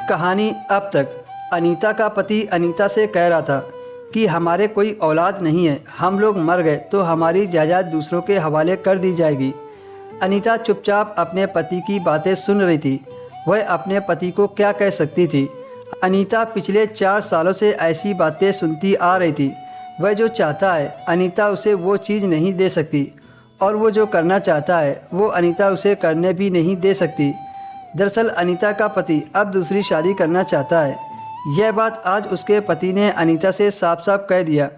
कहानी अब तक। अनीता का पति अनीता से कह रहा था कि हमारे कोई औलाद नहीं है, हम लोग मर गए तो हमारी जायदाद दूसरों के हवाले कर दी जाएगी। अनीता चुपचाप अपने पति की बातें सुन रही थी। वह अपने पति को क्या कह सकती थी। अनीता पिछले 4 सालों से ऐसी बातें सुनती आ रही थी। वह जो चाहता है अनीता उसे वो चीज़ नहीं दे सकती, और वो जो करना चाहता है वो अनीता उसे करने भी नहीं दे सकती। दरअसल अनीता का पति अब दूसरी शादी करना चाहता है। यह बात आज उसके पति ने अनीता से साफ साफ कह दिया।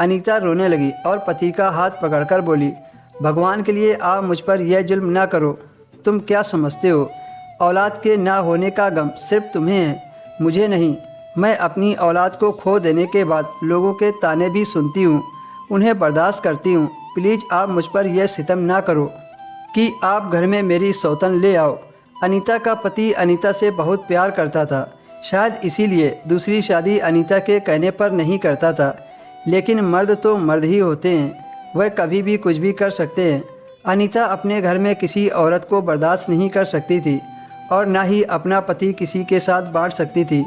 अनीता रोने लगी और पति का हाथ पकड़कर बोली, भगवान के लिए आप मुझ पर यह जुल्म ना करो। तुम क्या समझते हो, औलाद के ना होने का गम सिर्फ तुम्हें है, मुझे नहीं। मैं अपनी औलाद को खो देने के बाद लोगों के ताने भी सुनती हूँ, उन्हें बर्दाश्त करती हूँ। प्लीज़ आप मुझ पर यह सितम ना करो कि आप घर में मेरी सौतन ले आओ। अनीता का पति अनीता से बहुत प्यार करता था, शायद इसीलिए दूसरी शादी अनीता के कहने पर नहीं करता था। लेकिन मर्द तो मर्द ही होते हैं, वह कभी भी कुछ भी कर सकते हैं। अनीता अपने घर में किसी औरत को बर्दाश्त नहीं कर सकती थी और ना ही अपना पति किसी के साथ बांट सकती थी।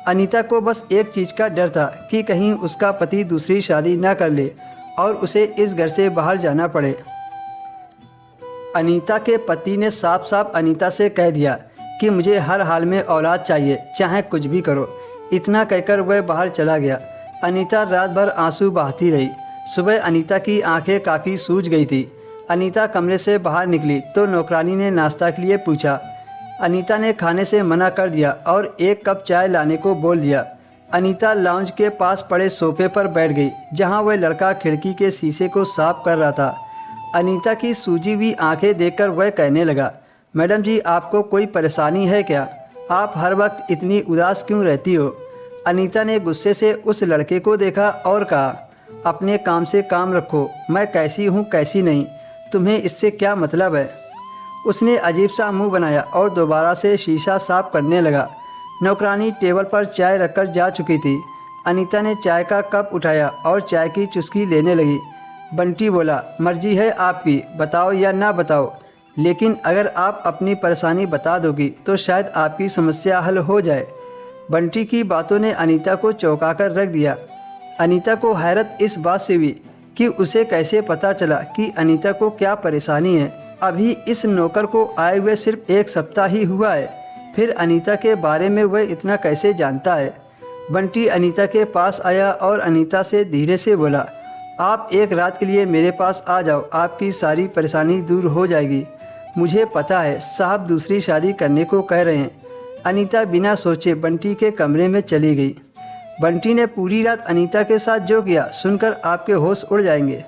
अनीता को बस एक चीज़ का डर था कि कहीं उसका पति दूसरी शादी ना कर ले और उसे इस घर से बाहर जाना पड़े। अनीता के पति ने साफ साफ अनीता से कह दिया कि मुझे हर हाल में औलाद चाहिए, चाहे कुछ भी करो। इतना कहकर वह बाहर चला गया। अनीता रात भर आंसू बहाती रही। सुबह अनीता की आंखें काफ़ी सूज गई थी। अनीता कमरे से बाहर निकली तो नौकरानी ने नाश्ता के लिए पूछा। अनीता ने खाने से मना कर दिया और 1 कप चाय लाने को बोल दिया। अनीता लाउंज के पास पड़े सोफे पर बैठ गई, जहां वह लड़का खिड़की के शीशे को साफ कर रहा था। अनीता की सूजी हुई आंखें देखकर वह कहने लगा, मैडम जी, आपको कोई परेशानी है क्या? आप हर वक्त इतनी उदास क्यों रहती हो? अनीता ने गुस्से से उस लड़के को देखा और कहा, अपने काम से काम रखो। मैं कैसी हूँ कैसी नहीं, तुम्हें इससे क्या मतलब है? उसने अजीब सा मुंह बनाया और दोबारा से शीशा साफ करने लगा। नौकरानी टेबल पर चाय रखकर जा चुकी थी। अनीता ने चाय का कप उठाया और चाय की चुस्की लेने लगी। बंटी बोला, मर्जी है आपकी, बताओ या ना बताओ, लेकिन अगर आप अपनी परेशानी बता दोगी तो शायद आपकी समस्या हल हो जाए। बंटी की बातों ने अनीता को चौंका कर रख दिया। अनीता को हैरत इस बात से हुई कि उसे कैसे पता चला कि अनीता को क्या परेशानी है। अभी इस नौकर को आए हुए सिर्फ 1 सप्ताह ही हुआ है, फिर अनीता के बारे में वह इतना कैसे जानता है? बंटी अनीता के पास आया और अनीता से धीरे से बोला, आप एक रात के लिए मेरे पास आ जाओ, आपकी सारी परेशानी दूर हो जाएगी। मुझे पता है साहब दूसरी शादी करने को कह रहे हैं। अनीता बिना सोचे बंटी के कमरे में चली गई। बंटी ने पूरी रात अनीता के साथ जो किया सुनकर आपके होश उड़ जाएंगे।